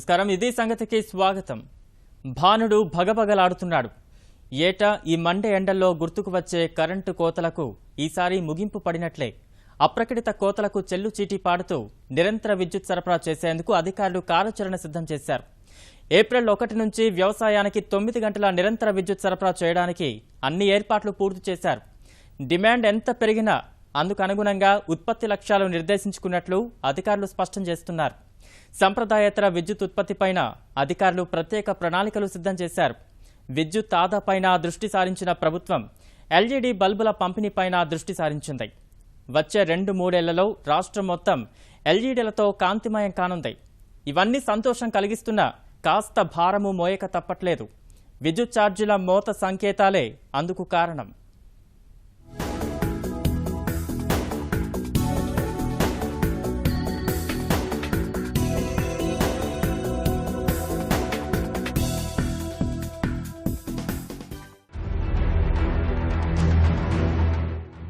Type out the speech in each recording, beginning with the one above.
నమస్కారం, ఇది సంగతికి స్వాగతం. భానుడు భగభగలాడుతున్నాడు. ఏటా ఈ మండే ఎండల్లో గుర్తుకు వచ్చే కరెంటు కోతలకు ఈసారి ముగింపు పడినట్లే. అప్రకటిత కోతలకు చెల్లుచీటీ పాడుతూ నిరంతర విద్యుత్ సరఫరా చేసేందుకు అధికారులు కార్యాచరణ సిద్ధం చేశారు. ఏప్రిల్ 1 నుంచి వ్యవసాయానికి 9 గంటల నిరంతర విద్యుత్ సరఫరా చేయడానికి అన్ని ఏర్పాట్లు పూర్తి చేశారు. డిమాండ్ ఎంత పెరిగినా అందుకు అనుగుణంగా ఉత్పత్తి లక్ష్యాలు నిర్దేశించుకున్నట్లు అధికారులు స్పష్టం చేస్తున్నారు. సంప్రదాయేతర విద్యుత్ ఉత్పత్తిపైన అధికారులు ప్రత్యేక ప్రణాళికలు సిద్ధం చేశారు. విద్యుత్ ఆదాపైన దృష్టి సారించిన ప్రభుత్వం ఎల్ఈడీ బల్బుల పంపిణీపైన దృష్టి సారించింది. వచ్చే 2-3 ఏళ్లలో రాష్ట్రం మొత్తం ఎల్ఈడీలతో కాంతిమయం కానుంది. ఇవన్నీ సంతోషం కలిగిస్తున్నా కాస్త భారము మోయక తప్పట్లేదు. విద్యుత్ ఛార్జీల మోత సంకేతాలే అందుకు కారణం.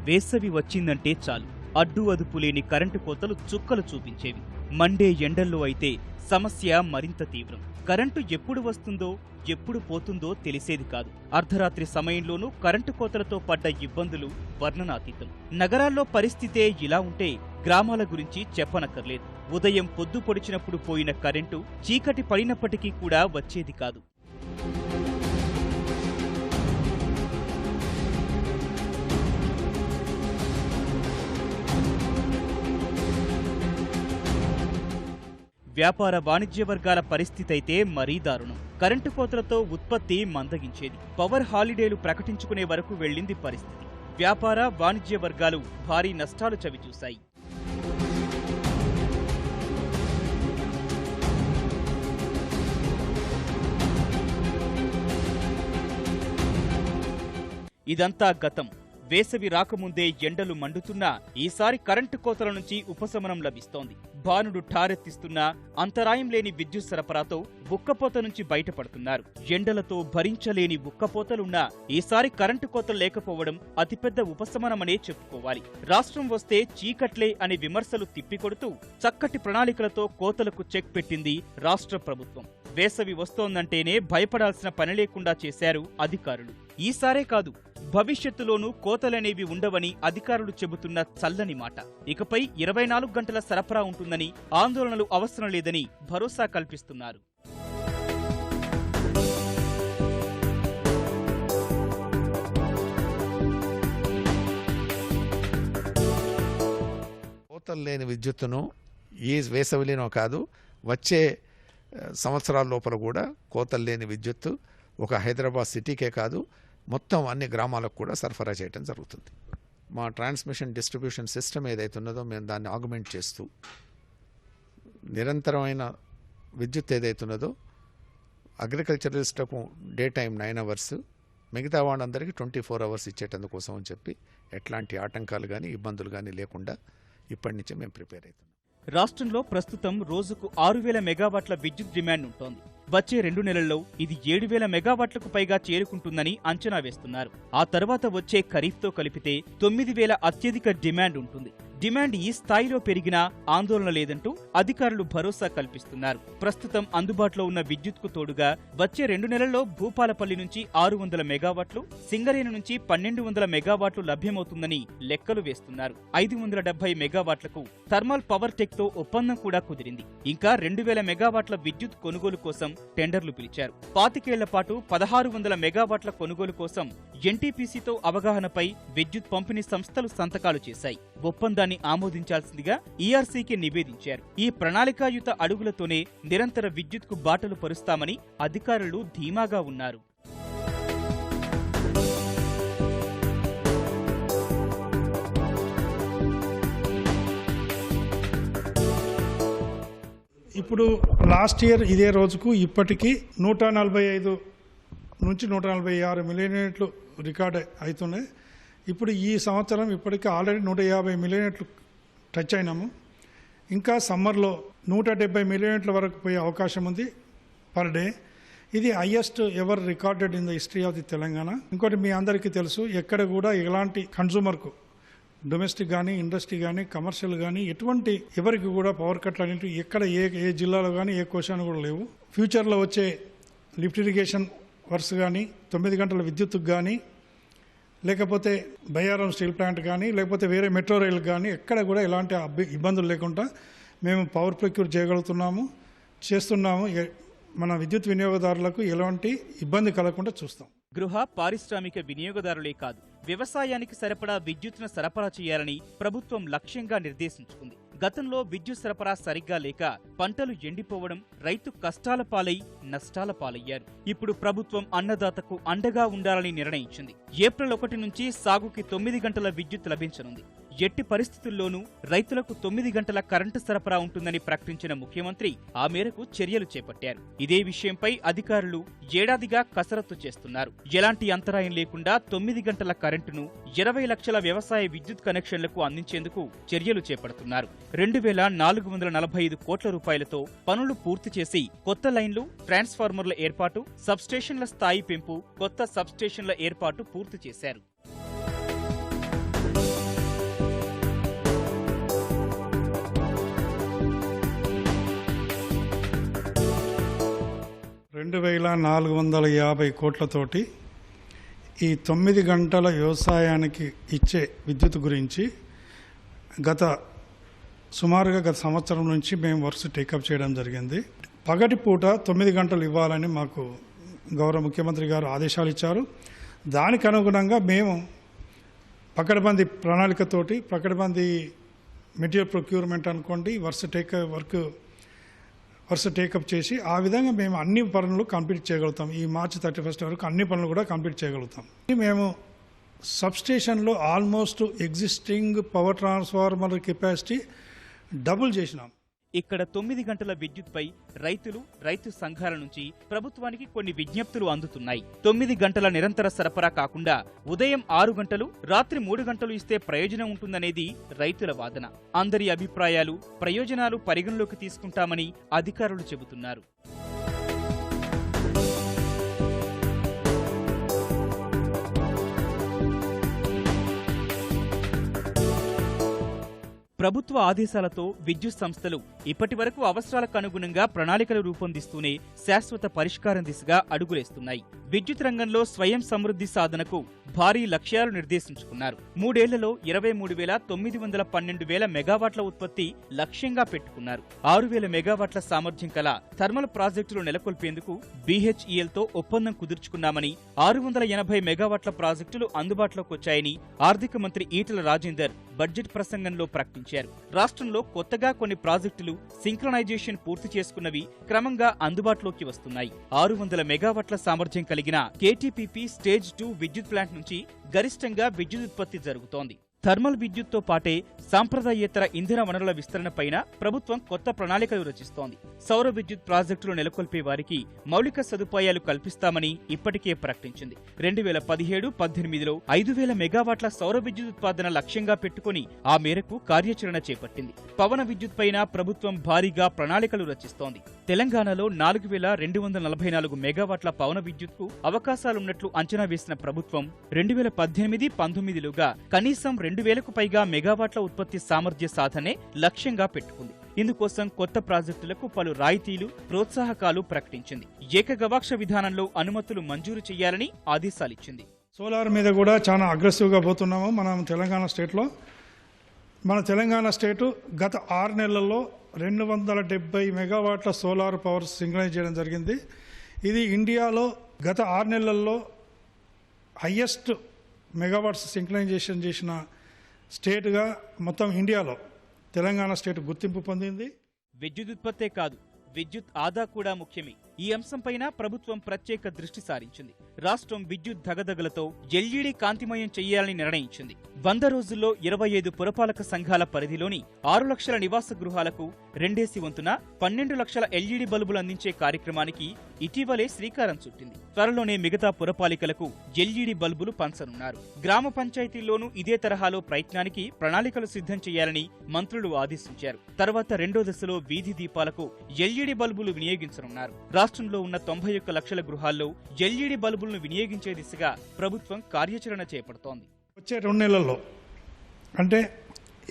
వేసవి వచ్చిందంటే చాలు అడ్డు అదుపు లేని కరెంటు కోతలు చుక్కలు చూపించేవి. మండే ఎండల్లో అయితే సమస్య మరింత తీవ్రం. కరెంటు ఎప్పుడు వస్తుందో ఎప్పుడు పోతుందో తెలిసేది కాదు. అర్ధరాత్రి సమయంలోనూ కరెంటు కోతలతో పడ్డ ఇబ్బందులు వర్ణనాతీతం. నగరాల్లో పరిస్థితే ఇలా ఉంటే గ్రామాల గురించి చెప్పనక్కర్లేదు. ఉదయం పొద్దు పొడిచినప్పుడు పోయిన కరెంటు చీకటి పడినప్పటికీ కూడా వచ్చేది కాదు. వ్యాపార వాణిజ్య వర్గాల పరిస్థితి అయితే మరీ దారుణం. కరెంటు కోతలతో ఉత్పత్తి మందగించేది. పవర్ హాలిడేలు ప్రకటించుకునే వరకు వెళ్లింది పరిస్థితి. వ్యాపార వాణిజ్య వర్గాలు భారీ నష్టాలు చవిచూశాయి. ఇదంతా గతం. వేసవి రాకముందే ఎండలు మండుతున్నా ఈసారి కరెంటు కోతల నుంచి ఉపశమనం లభిస్తోంది. భానుడు ఠారెత్తిస్తున్నా అంతరాయం లేని విద్యుత్ సరఫరాతో ఉక్కపోత నుంచి బయటపడుతున్నారు. ఎండలతో భరించలేని ఉక్కపోతలున్నా ఈసారి కరెంటు కోతలు లేకపోవడం అతిపెద్ద ఉపశమనమనే చెప్పుకోవాలి. రాష్ట్రం వస్తే చీకట్లే అనే విమర్శలు తిప్పికొడుతూ చక్కటి ప్రణాళికలతో కోతలకు చెక్ పెట్టింది రాష్ట్ర ప్రభుత్వం. వేసవి వస్తోందంటేనే భయపడాల్సిన పని లేకుండా చేశారు అధికారులు. ఈసారే కాదు, భవిష్యత్తులోనూ కోతలనేవి ఉండవని అధికారులు చెబుతున్న చల్లని మాట. ఇకపై 24 గంటల సరఫరా ఉంటుందని, ఆందోళనలు అవసరం లేదని భరోసా కల్పిస్తున్నారు. కోతలు లేని విద్యుత్తును ఈ వేసవిలోనో కాదు, వచ్చే సంవత్సరాల లోపల కూడా కోతలు లేని విద్యుత్తు ఒక హైదరాబాద్ సిటీకే కాదు, మొత్తం అన్ని గ్రామాలకు కూడా సరఫరా చేయడం జరుగుతుంది. మా ట్రాన్స్మిషన్ డిస్ట్రిబ్యూషన్ సిస్టమ్ ఏదైతే ఉన్నదో మేము దాన్ని ఆగ్మెంట్ చేస్తూ నిరంతరమైన విద్యుత్ ఏదైతే ఉన్నదో అగ్రికల్చరలిస్టులకు డే టైం 9 అవర్స్, మిగతా వాళ్ళందరికీ 24 అవర్స్ ఇచ్చేటందుకోసం అని చెప్పి ఎట్లాంటి ఆటంకాలు కానీ ఇబ్బందులు కానీ లేకుండా ఇప్పటి నుంచే మేము ప్రిపేర్ అవుతున్నాం. రాష్ట్రంలో ప్రస్తుతం రోజుకు 6000 మెగావాట్ల విద్యుత్ డిమాండ్ ఉంటోంది. వచ్చే 2 నెలల్లో ఇది 7000 మెగావాట్లకు పైగా చేరుకుంటుందని అంచనా వేస్తున్నారు. ఆ తర్వాత వచ్చే ఖరీఫ్తో కలిపితే 9000 అత్యధిక డిమాండ్ ఉంటుంది. డిమాండ్ ఈ స్థాయిలో పెరిగినా ఆందోళన లేదంటూ అధికారులు భరోసా కల్పిస్తున్నారు. ప్రస్తుతం అందుబాటులో ఉన్న విద్యుత్కు తోడుగా వచ్చే 2 నెలల్లో భూపాలపల్లి నుంచి 600 మెగావాట్లు, సింగరేణి నుంచి 1200 మెగావాట్లు లభ్యమవుతుందని లెక్కలు వేస్తున్నారు. 570 మెగావాట్లకు థర్మల్ పవర్ టెక్ తో ఒప్పందం కూడా కుదిరింది. ఇంకా 2000 మెగావాట్ల విద్యుత్ కొనుగోలు కోసం టెండర్లు పిలిచారు. 25 ఏళ్ల పాటు 1600 మెగావాట్ల కొనుగోలు కోసం ఎన్టీపీసీతో అవగాహనపై విద్యుత్ పంపిణీ సంస్థలు సంతకాలు చేశాయి. ఒప్పందాన్ని ఆమోదించాల్సిందిగా ఈఆర్సీకి నివేదించారు. ఈ ప్రణాళికాయుత అడుగులతోనే నిరంతర విద్యుత్కు బాటలు పరుస్తామని అధికారులు ధీమాగా ఉన్నారు. ఇప్పుడు లాస్ట్ ఇయర్ ఇదే రోజుకు ఇప్పటికీ 145 నుంచి 146 మిలియన్ యూనిట్లు రికార్డ్ అవుతున్నాయి. ఇప్పుడు ఈ సంవత్సరం ఇప్పటికీ ఆల్రెడీ 150 మిలియన్ యూనిట్లు టచ్ అయినాము. ఇంకా సమ్మర్లో 170 మిలియన్ యూనిట్ల వరకు పోయే అవకాశం ఉంది పర్ డే. ఇది highest ever recorded in the history of the Telangana. ఇంకోటి మీ అందరికీ తెలుసు, ఎక్కడ కూడా ఎలాంటి కన్సూమర్కు డొమెస్టిక్ కానీ, ఇండస్ట్రీ కానీ, కమర్షియల్ కానీ ఎటువంటి ఎవరికి కూడా పవర్ కట్లు అనేవి ఎక్కడ ఏ జిల్లాలో కానీ ఏ కోశాన్ని కూడా లేవు. ఫ్యూచర్లో వచ్చే లిఫ్ట్ ఇరిగేషన్ వర్క్స్ కానీ, 9 గంటల విద్యుత్తుకు కానీ, లేకపోతే బయ్యారం స్టీల్ ప్లాంట్ కానీ, లేకపోతే వేరే మెట్రో రైలు కానీ ఎక్కడ కూడా ఎలాంటి ఇబ్బందులు లేకుండా మేము పవర్ ప్రొక్యూర్ చేస్తున్నాము. మన విద్యుత్ వినియోగదారులకు ఎలాంటి ఇబ్బంది కలగకుండా చూస్తాం. గృహ పారిశ్రామిక వినియోగదారులే కాదు, వ్యవసాయానికి సరిపడా విద్యుత్తును సరఫరా చేయాలని ప్రభుత్వం లక్ష్యంగా నిర్దేశించుకుంది. గతంలో విద్యుత్ సరఫరా సరిగ్గా లేక పంటలు ఎండిపోవడం, రైతు కష్టాల పాలై నష్టాల పాలయ్యారు. ఇప్పుడు ప్రభుత్వం అన్నదాతకు అండగా ఉండాలని నిర్ణయించింది. ఏప్రిల్ 1 నుంచి సాగుకి 9 గంటల విద్యుత్ లభించనుంది. ఎట్టి పరిస్థితుల్లోనూ రైతులకు 9 గంటల కరెంటు సరఫరా ఉంటుందని ప్రకటించిన ముఖ్యమంత్రి ఆ మేరకు చర్యలు చేపట్టారు. ఇదే విషయంపై అధికారులు ఏడాదిగా కసరత్తు చేస్తున్నారు. ఎలాంటి అంతరాయం లేకుండా 9 గంటల కరెంటును 20 లక్షల వ్యవసాయ విద్యుత్ కనెక్షన్లకు అందించేందుకు చర్యలు చేపడుతున్నారు. 2445 కోట్ల రూపాయలతో పనులు పూర్తి చేసి కొత్త లైన్లు, ట్రాన్స్ఫార్మర్ల ఏర్పాటు, సబ్స్టేషన్ల స్థాయి పెంపు, కొత్త సబ్స్టేషన్ల ఏర్పాటు పూర్తి చేశారు. $2,450 కోట్లతోటి ఈ 9 గంటల వ్యవసాయానికి ఇచ్చే విద్యుత్ గురించి సుమారుగా గత సంవత్సరం నుంచి మేము వర్క్స్ టేకప్ చేయడం జరిగింది. పగటి పూట 9 గంటలు ఇవ్వాలని మాకు గౌరవ ముఖ్యమంత్రి గారు ఆదేశాలు ఇచ్చారు. దానికి అనుగుణంగా మేము పకడ్బందీ ప్రణాళికతోటి, పకడ్బందీ మెటీరియల్ ప్రొక్యూర్మెంట్ అనుకోండి, వర్క్స్ టేకప్ చేసి ఆ విధంగా మేము అన్ని పనులు కంప్లీట్ చేయగలుగుతాం. ఈ మార్చి 31 వరకు అన్ని పనులు కూడా కంప్లీట్ చేయగలుగుతాం. మేము సబ్స్టేషన్లో almost existing power transformer capacity double చేసినాం. ఇక్కడ 9 గంటల విద్యుత్పై రైతులు, రైతు సంఘాల నుంచి ప్రభుత్వానికి కొన్ని విజ్ఞప్తులు అందుతున్నాయి. 9 గంటల నిరంతర సరఫరా కాకుండా ఉదయం 6 గంటలు, రాత్రి 3 గంటలు ఇస్తే ప్రయోజనం ఉంటుందనేది రైతుల వాదన. అందరి అభిప్రాయాలు, ప్రయోజనాలు పరిగణలోకి తీసుకుంటామని అధికారులు చెబుతున్నారు. ప్రభుత్వ ఆదేశాలతో విద్యుత్ సంస్థలు ఇప్పటి వరకు అవసరాలకు అనుగుణంగా ప్రణాళికలు రూపొందిస్తూనే శాశ్వత పరిష్కారం దిశగా అడుగులేస్తున్నాయి. విద్యుత్ రంగంలో స్వయం సమృద్ధి సాధనకు భారీ లక్ష్యాలు నిర్దేశించుకున్నారు. 3 ఏళ్లలో 23,912 మెగావాట్ల ఉత్పత్తి లక్ష్యంగా పెట్టుకున్నారు. 6,000 మెగావాట్ల సామర్థ్యం కల థర్మల్ ప్రాజెక్టులు నెలకొల్పేందుకు BHELతో ఒప్పందం కుదుర్చుకున్నామని, 680 మెగావాట్ల ప్రాజెక్టులు అందుబాటులోకి వచ్చాయని ఆర్థిక మంత్రి ఈటెల రాజేందర్ బడ్జెట్ ప్రసంగంలో ప్రకటించారు. రాష్ట్రంలో కొత్తగా కొన్ని ప్రాజెక్టులు సింక్రనైజేషన్ పూర్తి చేసుకున్నవి క్రమంగా అందుబాటులోకి వస్తున్నాయి. 600 మెగావాట్ల సామర్థ్యం కలిగిన KTPP స్టేజ్ 2 విద్యుత్ ప్లాంట్ నుంచి గరిష్టంగా విద్యుత్ ఉత్పత్తి జరుగుతోంది. థర్మల్ విద్యుత్తో పాటే సాంప్రదాయేతర ఇంధన వనరుల విస్తరణపైన ప్రభుత్వం కొత్త ప్రణాళికలు రచిస్తోంది. సౌర విద్యుత్ ప్రాజెక్టులు నెలకొల్పే వారికి మౌలిక సదుపాయాలు కల్పిస్తామని ఇప్పటికే ప్రకటించింది. 2017-18లో 5,000 మెగావాట్ల సౌర విద్యుత్ ఉత్పాదన లక్ష్యంగా పెట్టుకుని ఆ మేరకు కార్యాచరణ చేపట్టింది. పవన విద్యుత్ పైన ప్రభుత్వం భారీగా ప్రణాళికలు రచిస్తోంది. తెలంగాణలో 4,244 మెగావాట్ల పవన విద్యుత్కు అవకాశాలున్నట్లు అంచనా వేసిన ప్రభుత్వం 2018-19లోగా కనీసం 2,000కు పైగా మెగావాట్ల ఉత్పత్తి సామర్థ్య సాధనే లక్ష్యంగా పెట్టుకుంది. ఇందుకోసం కొత్త ప్రాజెక్టులకు పలు రాయితీలు, ప్రోత్సాహకాలు ప్రకటించింది. ఏకగవాక్ష విధానంలో అనుమతులు మంజూరు చేయాలని ఆదేశాలిచ్చింది. సోలార్ మీద కూడా చాలా అగ్రెసివ్గా పోతున్నాము. మన తెలంగాణ స్టేటు గత 6 నెలల్లో 270 మెగావాట్ల సోలార్ పవర్ సింక్రనైజ్ చేయడం జరిగింది. ఇది ఇండియాలో గత 6 నెలల్లో హయ్యెస్ట్ మెగావాట్స్ సింక్రనైజేషన్ చేసిన స్టేట్గా మొత్తం ఇండియాలో తెలంగాణ స్టేట్ గుర్తింపు పొందింది. విద్యుత్ ఉత్పత్తే కాదు, విద్యుత్ ఆదా కూడా ముఖ్యమే. ఈ అంశంపైన ప్రభుత్వం ప్రత్యేక దృష్టి సారించింది. రాష్ట్రం విద్యుత్ దగదగలతో LED కాంతిమయం చెయ్యాలని నిర్ణయించింది. 100 రోజుల్లో 25 పురపాలక సంఘాల పరిధిలోని 6 లక్షల నివాస గృహాలకు 2 వంతున 12 లక్షల LED బల్బులు అందించే కార్యక్రమానికి ఇటీవలే శ్రీకారం చుట్టింది. త్వరలోనే మిగతా పురపాలికలకు LED బల్బులు పంచనున్నారు. గ్రామ పంచాయతీల్లోనూ ఇదే తరహాలో ప్రయత్నానికి ప్రణాళికలు సిద్ధం చేయాలని మంత్రులు ఆదేశించారు. తర్వాత 2వ దశలో వీధి దీపాలకు LED బల్బులు వినియోగించనున్నారు. రాష్ట్రంలో ఉన్న 91 లక్షల గృహాల్లో LED బల్బులను వినియోగించే దిశగా ప్రభుత్వం కార్యాచరణ చేపడుతోంది. వచ్చే 2 నెలల్లో అంటే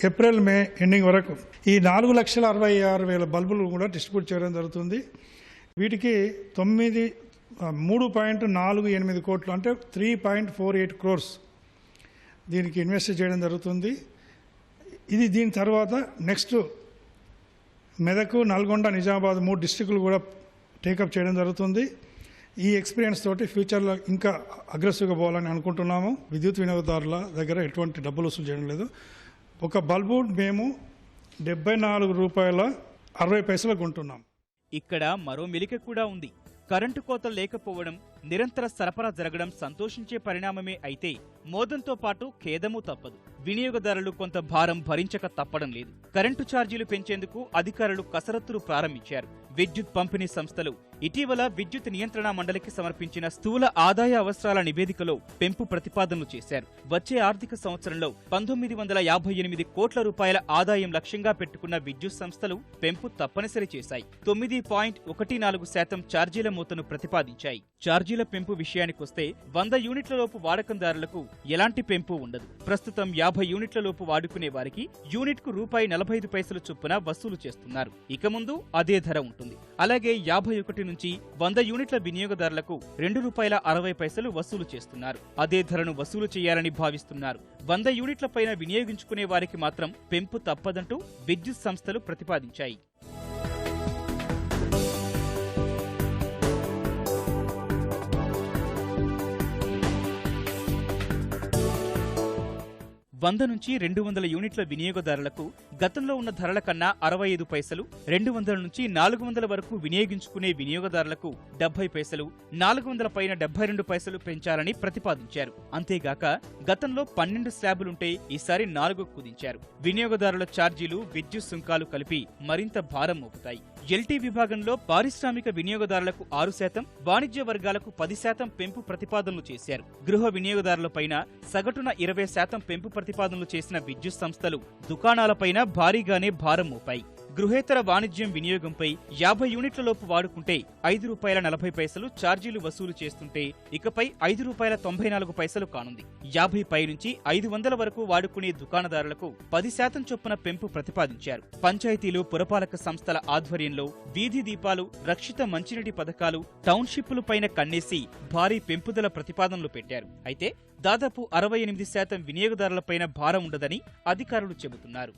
ఏప్రిల్ మే ఎండింగ్ వరకు ఈ 4,66,000 బల్బులు కూడా డిస్ట్రిబ్యూట్ చేయడం జరుగుతుంది. వీటికి 3.48 కోట్లు అంటే 3.48 crores దీనికి ఇన్వెస్ట్ చేయడం జరుగుతుంది. ఇది దీని తర్వాత నెక్స్ట్ మెదక్, నల్గొండ, నిజామాబాద్ 3 డిస్ట్రిక్టులు కూడా టేకప్ చేయడం జరుగుతుంది. ఈ ఎక్స్పీరియన్స్ తోటి ఫ్యూచర్లో ఇంకా అగ్రెసివ్గా పోవాలని అనుకుంటున్నాము. విద్యుత్ వినియోగదారుల దగ్గర ఎటువంటి డబ్బులు వసూలు చేయడం లేదు. ఒక బల్బు మేము ₹74.60 కొంటున్నాం. ఇక్కడ మరో మెలిక కూడా ఉంది. కరెంటు కోతలు లేకపోవడం, నిరంతర సరఫరా జరగడం సంతోషించే పరిణామమే అయితే మోదంతో పాటు ఖేదమూ తప్పదు. వినియోగదారులు కొంత భారం భరించక తప్పడం లేదు. కరెంటు ఛార్జీలు పెంచేందుకు అధికారులు కసరత్తులు ప్రారంభించారు. విద్యుత్ పంపిణీ సంస్థలు ఇటీవల విద్యుత్ నియంత్రణ మండలికి సమర్పించిన స్థూల ఆదాయ అవసరాల నివేదికలో పెంపు ప్రతిపాదనలు చేశారు. వచ్చే ఆర్థిక సంవత్సరంలో 1958 కోట్ల రూపాయల ఆదాయం లక్ష్యంగా పెట్టుకున్న విద్యుత్ సంస్థలు పెంపు తప్పనిసరి చేశాయి. 9.14% ఛార్జీల మూతను ప్రతిపాదించాయి. ఛార్జీల పెంపు విషయానికొస్తే 100 యూనిట్లలోపు వాడకందారులకు ఎలాంటి పెంపు ఉండదు. ప్రస్తుతం 50 యూనిట్లలోపు వాడుకునే వారికి యూనిట్కు ₹45 చొప్పున వసూలు చేస్తున్నారు. ఇక ముందు అదే ధర ఉంటుంది. అలాగే 51 నుంచి 100 యూనిట్ల వినియోగదారులకు ₹2.60 వసూలు చేస్తున్నారు. అదే ధరను వసూలు చేయాలని భావిస్తున్నారు. 100 యూనిట్ల పైన వినియోగించుకునే వారికి మాత్రం పెంపు తప్పదంటూ విద్యుత్ సంస్థలు ప్రతిపాదించాయి. వంద నుంచి 200 యూనిట్ల వినియోగదారులకు గతంలో ఉన్న ధరల కన్నా 65 పైసలు, 200 నుంచి 400 వరకు వినియోగించుకునే వినియోగదారులకు 70 పైసలు, 400 పైన 72 పైసలు పెంచాలని ప్రతిపాదించారు. అంతేగాక గతంలో 12 స్లాబులుంటే ఈసారి 4కు కుదించారు. వినియోగదారుల ఛార్జీలు, విద్యుత్ సుంకాలు కలిపి మరింత భారం మోపుతాయి. ఎల్టీ విభాగంలో పారిశ్రామిక వినియోగదారులకు 6%, వాణిజ్య వర్గాలకు 10% పెంపు ప్రతిపాదనలు చేశారు. గృహ వినియోగదారులపైన సగటున 20% పెంపు ప్రతిపాదనలు చేసిన విద్యుత్ సంస్థలు దుకాణాలపైన భారీగానే భారం మోపాయి. గృహేతర వాణిజ్యం వినియోగంపై 50 యూనిట్లలోపు వాడుకుంటే ₹5.40 ఛార్జీలు వసూలు చేస్తుంటే ఇకపై ₹5.94 కానుంది. 50 పై నుంచి 500 వరకు వాడుకునే దుకాణదారులకు 10% చొప్పున పెంపు ప్రతిపాదించారు. పంచాయతీలు, పురపాలక సంస్థల ఆధ్వర్యంలో వీధి దీపాలు, రక్షిత మంచినీటి పథకాలు, టౌన్షిప్పుల పైన కన్నేసి భారీ పెంపుదల ప్రతిపాదనలు పెట్టారు. అయితే దాదాపు 68% వినియోగదారులపైన భారం ఉండదని అధికారులు చెబుతున్నారు.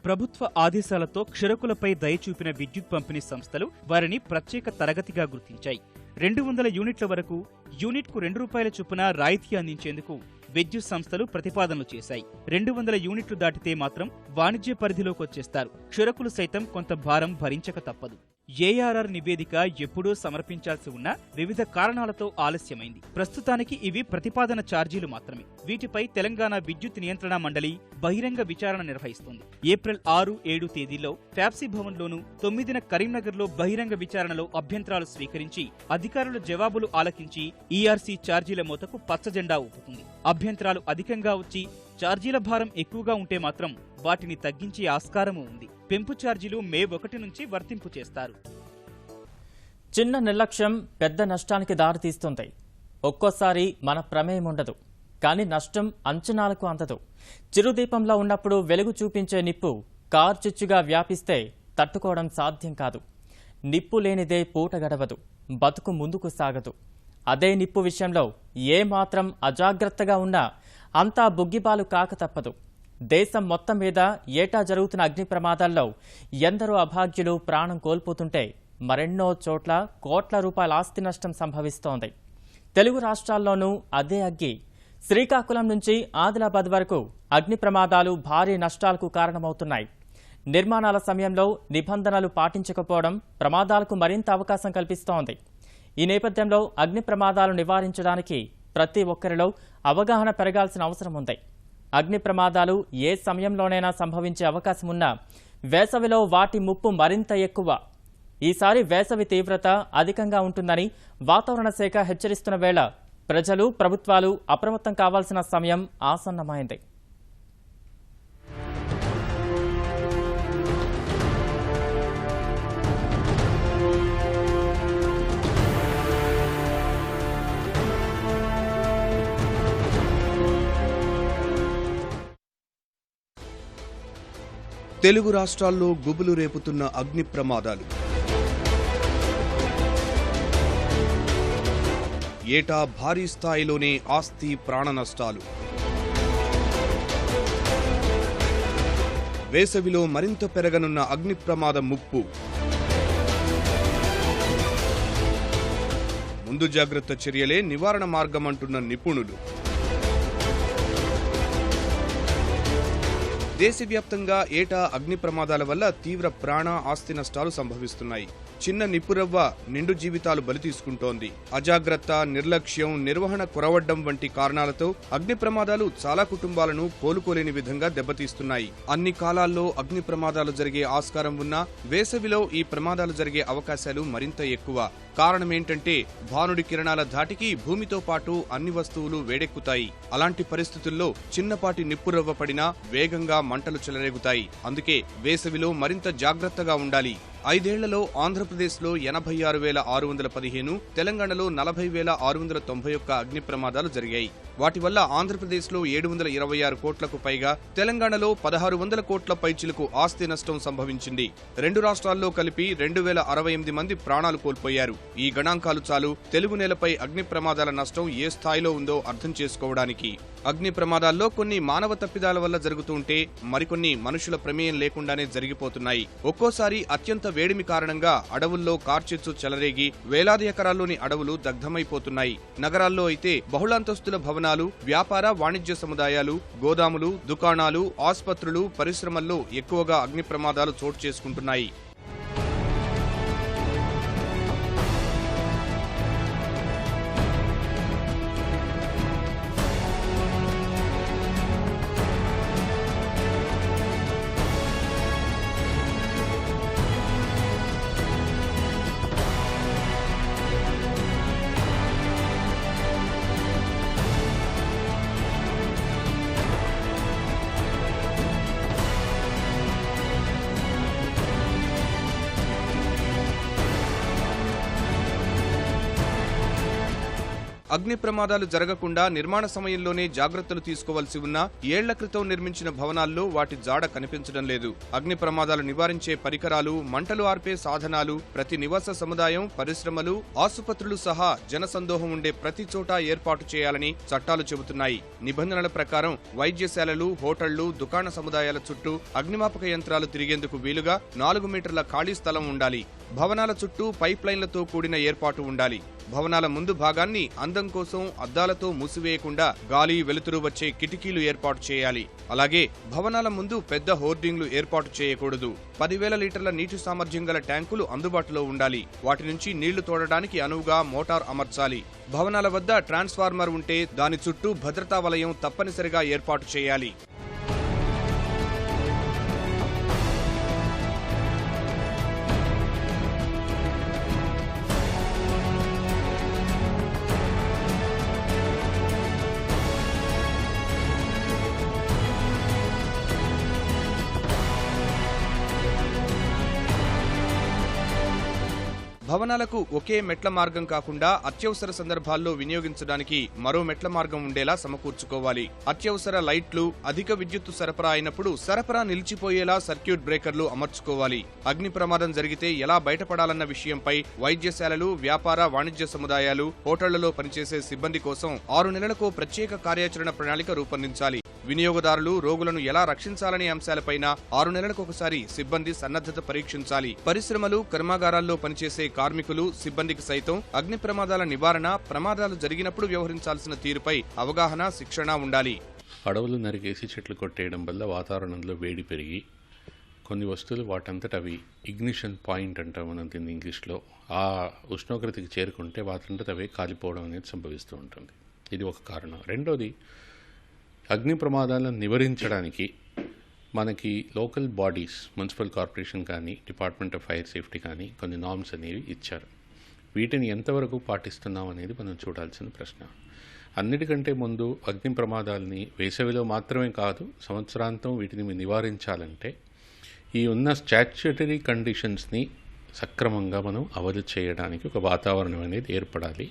ప్రభుత్వ ఆదేశాలతో క్షురకులపై దయ చూపిన విద్యుత్ పంపిణీ సంస్థలు వారిని ప్రత్యేక తరగతిగా గుర్తించాయి. 200 యూనిట్ల వరకు యూనిట్కు ₹2 చొప్పున రాయితీ అందించేందుకు విద్యుత్ సంస్థలు ప్రతిపాదనలు చేశాయి. 200 యూనిట్లు దాటితే మాత్రం వాణిజ్య పరిధిలోకి వచ్చేస్తారు. క్షురకులు సైతం కొంత భారం భరించక తప్పదు. ఏఆర్ఆర్ నివేదిక ఎప్పుడూ సమర్పించాల్సి ఉన్న వివిధ కారణాలతో ఆలస్యమైంది. ప్రస్తుతానికి ఇవి ప్రతిపాదన ఛార్జీలు మాత్రమే. వీటిపై తెలంగాణ విద్యుత్ నియంత్రణ మండలి బహిరంగ విచారణ నిర్వహిస్తోంది. ఏప్రిల్ 6, 7 తేదీల్లో ఫ్యాప్సీ భవన్లోను, 9న కరీంనగర్లో బహిరంగ విచారణలో అభ్యంతరాలు స్వీకరించి అధికారుల జవాబులు ఆలకించి ఈఆర్సీ ఛార్జీల మోతకు పచ్చజెండా ఊపుతుంది. అభ్యంతరాలు అధికంగా వచ్చి ఛార్జీల భారం ఎక్కువగా ఉంటే మాత్రం వాటిని తగ్గించే ఆస్కారమూ ఉంది. పెంపు ఛార్జీలు మే 1 నుంచి వర్తింపు చేస్తారు. చిన్న నిర్లక్ష్యం పెద్ద నష్టానికి దారితీస్తుంది. ఒక్కోసారి మన ప్రమేయం ఉండదు, కానీ నష్టం అంచనాలకు అందదు. చిరుదీపంలో ఉన్నప్పుడు వెలుగు చూపించే నిప్పు కార్చిచ్చుగా వ్యాపిస్తే తట్టుకోవడం సాధ్యం కాదు. నిప్పు లేనిదే పూట గడవదు, బతుకు ముందుకు సాగదు. అదే నిప్పు విషయంలో ఏమాత్రం అజాగ్రత్తగా ఉన్నా అంతా బుగ్గిపాలు కాక తప్పదు. దేశం మొత్తం మీద ఏటా జరుగుతున్న అగ్ని ప్రమాదాల్లో ఎందరో అభాగ్యులు ప్రాణం కోల్పోతుంటే మరెన్నో చోట్ల కోట్ల రూపాయల ఆస్తి నష్టం సంభవిస్తోంది. తెలుగు రాష్ట్రాల్లోనూ అదే అగ్గి. శ్రీకాకుళం నుంచి ఆదిలాబాద్ వరకు అగ్ని ప్రమాదాలు భారీ నష్టాలకు కారణమవుతున్నాయి. నిర్మాణాల సమయంలో నిబంధనలు పాటించకపోవడం ప్రమాదాలకు మరింత అవకాశం కల్పిస్తోంది. ఈ నేపథ్యంలో అగ్ని ప్రమాదాలు నివారించడానికి ప్రతి ఒక్కరిలో అవగాహన పెరగాల్సిన అవసరం ఉంది. అగ్ని ప్రమాదాలు ఏ సమయంలోనైనా సంభవించే అవకాశం ఉన్నా వేసవిలో వాటి ముప్పు మరింత ఎక్కువ. ఈసారి వేసవి తీవ్రత అధికంగా ఉంటుందని వాతావరణ శాఖ హెచ్చరిస్తున్న వేళ ప్రజలు, ప్రభుత్వాలు అప్రమత్తం కావాల్సిన సమయం ఆసన్నమైంది. తెలుగు రాష్ట్రాల్లో గుబులు రేపుతున్న అగ్ని ప్రమాదాలు. ఏటా భారీ స్థాయిలోనే ఆస్తి ప్రాణ నష్టాలు. వేసవిలో మరింత పెరగనున్న అగ్ని ప్రమాద ముప్పు. ముందు జాగ్రత్త చర్యలే నివారణ మార్గమంటున్న నిపుణులు. దేశవ్యాప్తంగా ఏటా అగ్ని ప్రమాదాల వల్ల తీవ్ర ప్రాణ ఆస్తి నష్టాలు సంభవిస్తున్నాయి. చిన్న నిప్పురవ్వ నిండు జీవితాలు బలి తీసుకుంటోంది. అజాగ్రత్త, నిర్లక్ష్యం, నిర్వహణ కొరవడ్డం వంటి కారణాలతో అగ్ని ప్రమాదాలు చాలా కుటుంబాలను కోలుకోలేని విధంగా దెబ్బతీస్తున్నాయి. అన్ని కాలాల్లో అగ్ని ప్రమాదాలు జరిగే ఆస్కారం ఉన్నా వేసవిలో ఈ ప్రమాదాలు జరిగే అవకాశాలు మరింత ఎక్కువ. కారణమేంటంటే భానుడి కిరణాల ధాటికి భూమితో పాటు అన్ని వస్తువులు వేడెక్కుతాయి. అలాంటి పరిస్థితుల్లో చిన్నపాటి నిప్పురవ్వ పడినా వేగంగా మంటలు చెలరేగుతాయి. అందుకే వేసవిలో మరింత జాగ్రత్తగా ఉండాలి. 5 ఏళ్లలో ఆంధ్రప్రదేశ్లో 86,615, తెలంగాణలో 40,691 అగ్ని ప్రమాదాలు జరిగాయి. వాటి వల్ల ఆంధ్రప్రదేశ్లో 726 కోట్లకు పైగా, తెలంగాణలో 1,600 కోట్ల పైచిలకు ఆస్తి నష్టం సంభవించింది. 2 రాష్ట్రాల్లో కలిపి 2,068 మంది ప్రాణాలు కోల్పోయారు. ఈ గణాంకాలు చాలు తెలుగు నేలపై అగ్ని ప్రమాదాల నష్టం ఏ స్థాయిలో ఉందో అర్థం చేసుకోవడానికి. అగ్ని ప్రమాదాల్లో కొన్ని మానవ తప్పిదాల వల్ల జరుగుతుంటే మరికొన్ని మనుషుల ప్రమేయం లేకుండానే జరిగిపోతున్నాయి. ఒక్కోసారి అత్యంత వేడిమి కారణంగా అడవుల్లో కార్చిచ్చు చెలరేగి వేలాది ఎకరాల్లోని అడవులు దగ్ధమైపోతున్నాయి. నగరాల్లో అయితే బహుళాంతస్తుల భవనాలు, వ్యాపార వాణిజ్య సముదాయాలు, గోదాములు, దుకాణాలు, ఆస్పత్రులు, పరిశ్రమల్లో ఎక్కువగా అగ్ని ప్రమాదాలు చోటు చేసుకుంటున్నాయి. అగ్ని ప్రమాదాలు జరగకుండా నిర్మాణ సమయంలోనే జాగ్రత్తలు తీసుకోవాల్సి ఉన్నా ఏళ్ల క్రితం నిర్మించిన భవనాల్లో వాటి జాడ కనిపించడం లేదు. అగ్ని ప్రమాదాలు నివారించే పరికరాలు, మంటలు ఆర్పే సాధనాలు ప్రతి నివాస సముదాయం, పరిశ్రమలు, ఆసుపత్రులు సహా జనసందోహం ఉండే ప్రతి చోట ఏర్పాటు చేయాలని చట్టాలు చెబుతున్నాయి. నిబంధనల ప్రకారం వైద్యశాలలు, హోటళ్లు, దుకాణ సముదాయాల చుట్టూ అగ్నిమాపక యంత్రాలు తిరిగేందుకు వీలుగా 4 మీటర్ల ఖాళీ స్థలం ఉండాలి. భవనాల చుట్టూ పైప్ లైన్లతో కూడిన ఏర్పాటు ఉండాలి. భవనాల ముందు భాగాన్ని అందం కోసం అద్దాలతో మూసివేయకుండా గాలి, వెలుతురు వచ్చే కిటికీలు ఏర్పాటు చేయాలి. అలాగే భవనాల ముందు పెద్ద హోర్డింగ్లు ఏర్పాటు చేయకూడదు. 10,000 లీటర్ల నీటి సామర్థ్యం గల ట్యాంకులు అందుబాటులో ఉండాలి. వాటి నుంచి నీళ్లు తోడడానికి అనువుగా మోటార్ అమర్చాలి. భవనాల వద్ద ట్రాన్స్ఫార్మర్ ఉంటే దాని చుట్టూ భద్రతా వలయం తప్పనిసరిగా ఏర్పాటు చేయాలి. భవనాలకు ఒకే మెట్ల మార్గం కాకుండా అత్యవసర సందర్భాల్లో వినియోగించడానికి మరో మెట్ల మార్గం ఉండేలా సమకూర్చుకోవాలి. అత్యవసర లైట్లు, అధిక విద్యుత్తు సరఫరా అయినప్పుడు సరఫరా నిలిచిపోయేలా సర్క్యూట్ బ్రేకర్లు అమర్చుకోవాలి. అగ్ని ప్రమాదం జరిగితే ఎలా బయటపడాలన్న విషయంపై వైద్యశాలలు, వ్యాపార వాణిజ్య సముదాయాలు, హోటళ్లలో పనిచేసే సిబ్బంది కోసం 6 నెలలకు ప్రత్యేక కార్యాచరణ ప్రణాళిక రూపొందించాలి. వినియోగదారులు, రోగులను ఎలా రక్షించాలనే అంశాలపైన 6 నెలలకు ఒకసారి సిబ్బంది సన్నద్ధత పరీక్షించాలి. పరిశ్రమలు, కర్మాగారాల్లో పనిచేసే కార్మికులు, సిబ్బందికి సైతం అగ్ని ప్రమాదాల నివారణ, ప్రమాదాలు జరిగినప్పుడు వ్యవహరించాల్సిన తీరుపై అవగాహన, శిక్షణ ఉండాలి. అడవులు నరికేసి చెట్లు కొట్టేయడం వల్ల వాతావరణంలో వేడి పెరిగి కొన్ని వస్తువులు వాటంతట అవి ఇగ్నిషన్ పాయింట్ అంటాం మనం దీన్ని ఇంగ్లీష్లో, ఆ ఉష్ణోగ్రతకి చేరుకుంటే వాటంతట అవే కాలిపోవడం అనేది సంభవిస్తూ ఉంటుంది. ఇది ఒక కారణం. రెండోది, అగ్ని ప్రమాదాలను నివారించడానికి మనకి లోకల్ బాడీస్, మున్సిపల్ కార్పొరేషన్ కానీ, డిపార్ట్మెంట్ ఆఫ్ ఫైర్ సేఫ్టీ కానీ కొన్ని నార్మ్స్ అనేవి ఇచ్చారు. వీటిని ఎంతవరకు పాటిస్తున్నాం అనేది మనం చూడాల్సిన ప్రశ్న. అన్నిటికంటే ముందు అగ్ని ప్రమాదాలని వేసవిలో మాత్రమే కాదు, సంవత్సరాంతం వీటిని నివారించాలంటే ఈ ఉన్న స్టాట్యూటరీ కండిషన్స్ని సక్రమంగా మనం అమలు చేయడానికి ఒక వాతావరణం అనేది ఏర్పడాలి.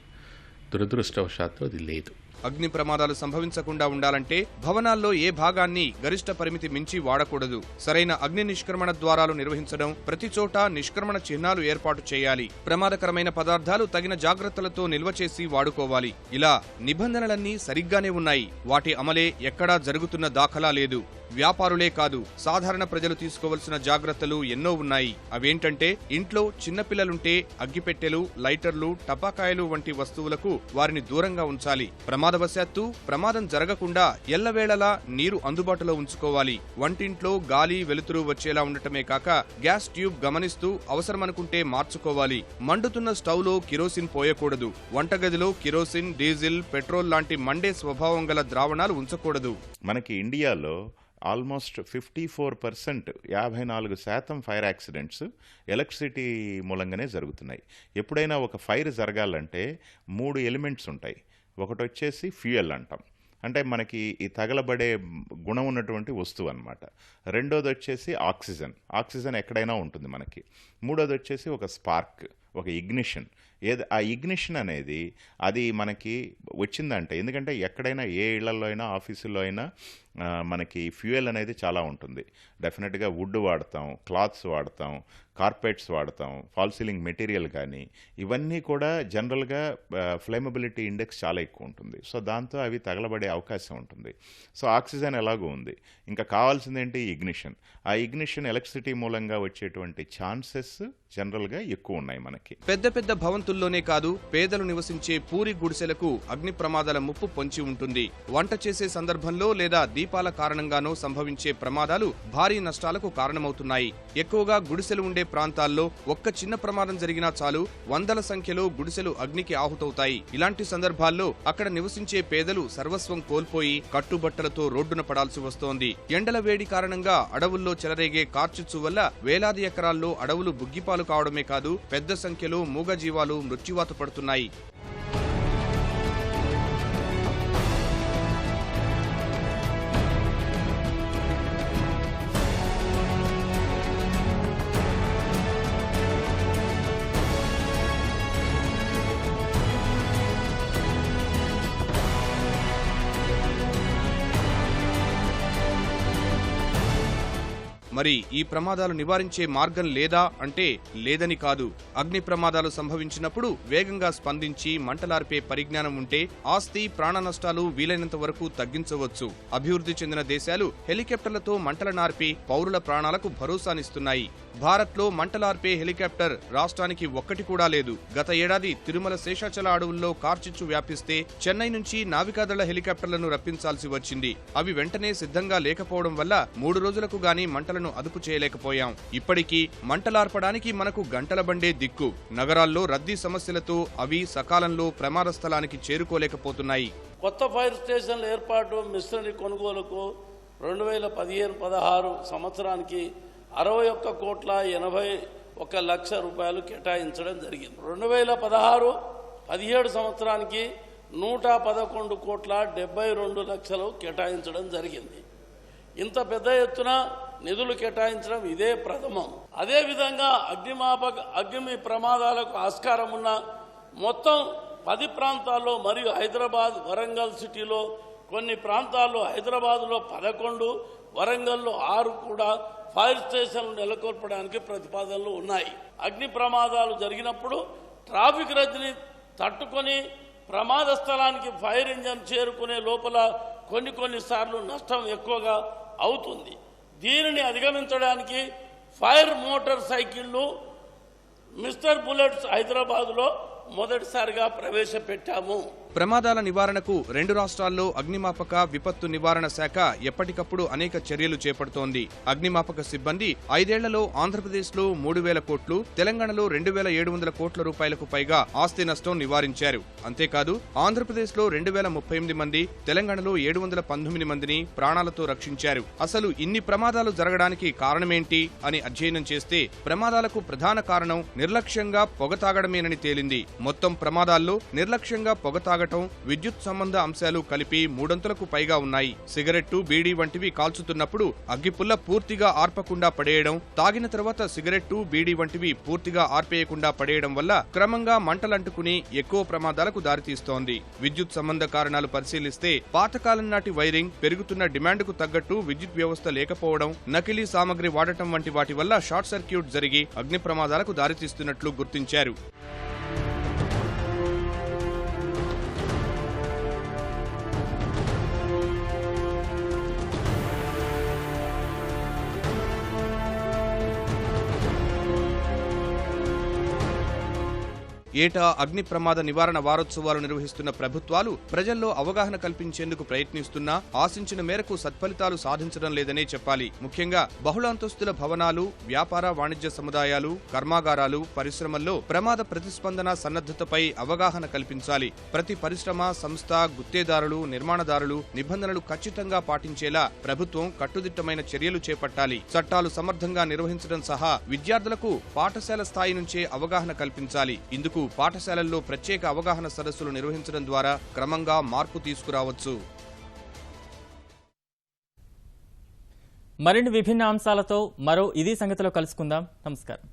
దురదృష్టవశాత్తు అది లేదు. అగ్ని ప్రమాదాలు సంభవించకుండా ఉండాలంటే భవనాల్లో ఏ భాగాన్ని గరిష్ట పరిమితి మించి వాడకూడదు. సరైన అగ్ని నిష్క్రమణ ద్వారాలు నిర్వహించడం, ప్రతి చోట నిష్క్రమణ చిహ్నాలు ఏర్పాటు చేయాలి. ప్రమాదకరమైన పదార్థాలు తగిన జాగ్రత్తలతో నిల్వ చేసి వాడుకోవాలి. ఇలా నిబంధనలన్నీ సరిగ్గానే ఉన్నాయి. వాటి అమలే ఎక్కడా జరుగుతున్న దాఖలా లేదు. వ్యాపారులే కాదు, సాధారణ ప్రజలు తీసుకోవాల్సిన జాగ్రత్తలు ఎన్నో ఉన్నాయి. అవేంటంటే, ఇంట్లో చిన్నపిల్లలుంటే అగ్గిపెట్టెలు, లైటర్లు, టపాకాయలు వంటి వస్తువులకు వారిని దూరంగా ఉంచాలి. ప్రమాదవశాత్తు ప్రమాదం జరగకుండా ఎల్లవేళలా నీరు అందుబాటులో ఉంచుకోవాలి. వంటింట్లో గాలి, వెలుతురు వచ్చేలా ఉండటమే కాక గ్యాస్ ట్యూబ్ గమనిస్తూ అవసరమనుకుంటే మార్చుకోవాలి. మండుతున్న స్టవ్లో కిరోసిన్ పోయకూడదు. వంటగదిలో కిరోసిన్, డీజిల్, పెట్రోల్ లాంటి మండే స్వభావం గల ద్రావణాలు ఉంచకూడదు. మనకి ఇండియాలో ఆల్మోస్ట్ 54%, 54% ఫైర్ యాక్సిడెంట్స్ ఎలక్ట్రిసిటీ మూలంగానే జరుగుతున్నాయి. ఎప్పుడైనా ఒక ఫైర్ జరగాలంటే 3 ఎలిమెంట్స్ ఉంటాయి. ఒకటి వచ్చేసి ఫ్యూయల్ అంటాం, అంటే మనకి ఈ తగలబడే గుణం ఉన్నటువంటి వస్తువు అన్నమాట. రెండోది వచ్చేసి ఆక్సిజన్ ఎక్కడైనా ఉంటుంది మనకి. మూడోది వచ్చేసి ఒక స్పార్క్, ఒక ఇగ్నిషన్. ఆ ఇగ్నిషన్ అనేది అది మనకి వచ్చిందంటే, ఎందుకంటే ఎక్కడైనా ఏ ఇళ్లలో అయినా ఆఫీసుల్లో అయినా మనకి ఫ్యూయల్ అనేది చాలా ఉంటుంది. డెఫినెట్గా వుడ్ వాడతాం, క్లాత్స్ వాడతాం, కార్పెట్స్ వాడతాం, ఫాల్ సీలింగ్ మెటీరియల్ కానీ ఇవన్నీ కూడా జనరల్గా ఫ్లేమబిలిటీ ఇండెక్స్ చాలా ఎక్కువ ఉంటుంది. సో దాంతో అవి తగలబడే అవకాశం ఉంటుంది. సో ఆక్సిజన్ ఎలాగో ఉంది, ఇంకా కావాల్సింది ఏంటి? ఇగ్నిషన్. ఆ ఇగ్నిషన్ ఎలక్ట్రిసిటీ మూలంగా వచ్చేటువంటి ఛాన్సెస్ జనరల్గా ఎక్కువ ఉన్నాయి మనకి. పెద్ద పెద్ద భవంతుల్లోనే కాదు, పేదలు నివసించే పూరి గుడిసెలకు అగ్ని ప్రమాదాల ముప్పు పొంచి ఉంటుంది. వంట చేసే సందర్భంలో లేదా దీపాల కారణంగానో సంభవించే ప్రమాదాలు భారీ నష్టాలకు కారణమవుతున్నాయి. ఎక్కువగా గుడిసెలు ఉండే ప్రాంతాల్లో ఒక్క చిన్న ప్రమాదం జరిగినా చాలు, వందల సంఖ్యలో గుడిసెలు అగ్నికి ఆహుతవుతాయి. ఇలాంటి సందర్భాల్లో అక్కడ నివసించే పేదలు సర్వస్వం కోల్పోయి కట్టుబట్టలతో రోడ్డున పడాల్సి వస్తోంది. ఎండల వేడి కారణంగా అడవుల్లో చెలరేగే కార్చిచ్చు వల్ల వేలాది ఎకరాల్లో అడవులు బుగ్గిపాలు కావడమే కాదు, పెద్ద సంఖ్యలో మూగజీవాలు మృత్యువాత పడుతున్నాయి. మరి ఈ ప్రమాదాలు నివారించే మార్గం లేదా అంటే లేదని కాదు. అగ్ని ప్రమాదాలు సంభవించినప్పుడు వేగంగా స్పందించి మంటలార్పే పరిజ్ఞానం ఉంటే ఆస్తి, ప్రాణ నష్టాలు వీలైనంత వరకు తగ్గించవచ్చు. అభివృద్ధి చెందిన దేశాలు హెలికాప్టర్లతో మంటల నార్పి పౌరుల ప్రాణాలకు భరోసానిస్తున్నాయి. భారత్లో మంటలార్పే హెలికాప్టర్ రాష్ట్రానికి ఒక్కటి కూడా లేదు. గత ఏడాది తిరుమల శేషాచల అడవుల్లో కార్చిచ్చు వ్యాపిస్తే చెన్నై నుంచి నావికాదళ హెలికాప్టర్లను రప్పించాల్సి వచ్చింది. అవి వెంటనే సిద్ధంగా లేకపోవడం వల్ల 3 రోజులకు గానీ మంటలను అదుపు చేయలేకపోయాం. ఇప్పటికీ మంటలార్పడానికి మనకు గంటల బండే దిక్కు. నగరాల్లో రద్దీ సమస్యలతో అవి సకాలంలో ప్రమాద స్థలానికి చేరుకోలేకపోతున్నాయి. కొత్త ఫైర్ స్టేషన్ల ఏర్పాటు, మిషనరీ కొనుగోలుకు 2015-16 సంవత్సరానికి 61,81 లక్ష రూపాయలు కేటాయించడం జరిగింది. 2016-17 సంవత్సరానికి 111,72 లక్షలు కేటాయించడం జరిగింది. ఇంత పెద్ద ఎత్తున నిధులు కేటాయించడం ఇదే ప్రథమం. అదేవిధంగా అగ్ని ప్రమాదాలకు ఆస్కారం ఉన్న మొత్తం 10 ప్రాంతాల్లో మరియు హైదరాబాద్, వరంగల్ సిటీలో కొన్ని ప్రాంతాల్లో, హైదరాబాద్లో 11, వరంగల్లో 6 కూడా ఫైర్ స్టేషన్లు నెలకొల్పడానికి ప్రతిపాదనలు ఉన్నాయి. అగ్ని ప్రమాదాలు జరిగినప్పుడు ట్రాఫిక్ రద్దీని తట్టుకొని ప్రమాద స్థలానికి ఫైర్ ఇంజన్ చేరుకునే లోపల కొన్నిసార్లు నష్టం ఎక్కువగా అవుతుంది. దీనిని అధిగమించడానికి ఫైర్ మోటార్ సైకిళ్లు మిస్టర్ బుల్లెట్స్ హైదరాబాద్లో మొదటిసారిగా ప్రవేశపెట్టాము. ప్రమాదాల నివారణకు 2 రాష్ట్రాల్లో అగ్నిమాపక విపత్తు నివారణ శాఖ ఎప్పటికప్పుడు అనేక చర్యలు చేపడుతోంది. అగ్నిమాపక సిబ్బంది 5 ఏళ్లలో ఆంధ్రప్రదేశ్లో 3,000 కోట్లు, తెలంగాణలో 2,700 కోట్ల రూపాయలకు పైగా ఆస్తి నష్టం నివారించారు. అంతేకాదు ఆంధ్రప్రదేశ్లో 2,038 మంది, తెలంగాణలో 719 మందిని ప్రాణాలతో రక్షించారు. అసలు ఇన్ని ప్రమాదాలు జరగడానికి కారణమేంటి అని అధ్యయనం చేస్తే ప్రమాదాలకు ప్రధాన కారణం నిర్లక్ష్యంగా పొగ తాగడమేనని తేలింది. మొత్తం ప్రమాదాల్లో నిర్లక్ష్యంగా పొగ తాగడం తాగటం, విద్యుత్ సంబంధ అంశాలు కలిపి 300కు పైగా ఉన్నాయి. సిగరెట్టు, బీడీ వంటివి కాల్చుతున్నప్పుడు అగ్గిపుల్ల పూర్తిగా ఆర్పకుండా పడేయడం, తాగిన తర్వాత సిగరెట్టు, బీడీ వంటివి పూర్తిగా ఆర్పేయకుండా పడేయడం వల్ల క్రమంగా మంటలంటుకుని ఎక్కువ ప్రమాదాలకు దారితీస్తోంది. విద్యుత్ సంబంధ కారణాలు పరిశీలిస్తే పాతకాలం నాటి వైరింగ్, పెరుగుతున్న డిమాండ్కు తగ్గట్టు విద్యుత్ వ్యవస్థ లేకపోవడం, నకిలీ సామగ్రి వాడటం వంటి వాటి వల్ల షార్ట్ సర్క్యూట్ జరిగి అగ్ని ప్రమాదాలకు దారితీస్తున్నట్లు గుర్తించారు. ఏటా అగ్ని ప్రమాద నివారణ వారోత్సవాలు నిర్వహిస్తున్న ప్రభుత్వాలు ప్రజల్లో అవగాహన కల్పించేందుకు ప్రయత్నిస్తున్నా ఆశించిన మేరకు సత్ఫలితాలు సాధించడం లేదనే చెప్పాలి. ముఖ్యంగా బహుళాంతస్తుల భవనాలు, వ్యాపార వాణిజ్య సముదాయాలు, కర్మాగారాలు, పరిశ్రమల్లో ప్రమాద ప్రతిస్పందన సన్నద్ధతపై అవగాహన కల్పించాలి. ప్రతి పరిశ్రమ, సంస్థ, గుత్తేదారులు, నిర్మాణదారులు నిబంధనలు ఖచ్చితంగా పాటించేలా ప్రభుత్వం కట్టుదిట్టమైన చర్యలు చేపట్టాలి. చట్టాలు సమర్థంగా నిర్వహించడం సహా విద్యార్థులకు పాఠశాల స్థాయి నుంచే అవగాహన కల్పించాలి. ఇందుకు పాఠశాలల్లో ప్రత్యేక అవగాహన సదస్సులు నిర్వహించడం ద్వారా క్రమంగా మార్పు తీసుకురావచ్చు. మరిన్ని విభిన్న అంశాలతో మరో ఇది సంగతిలో కలుసుకుందాం. నమస్కారం.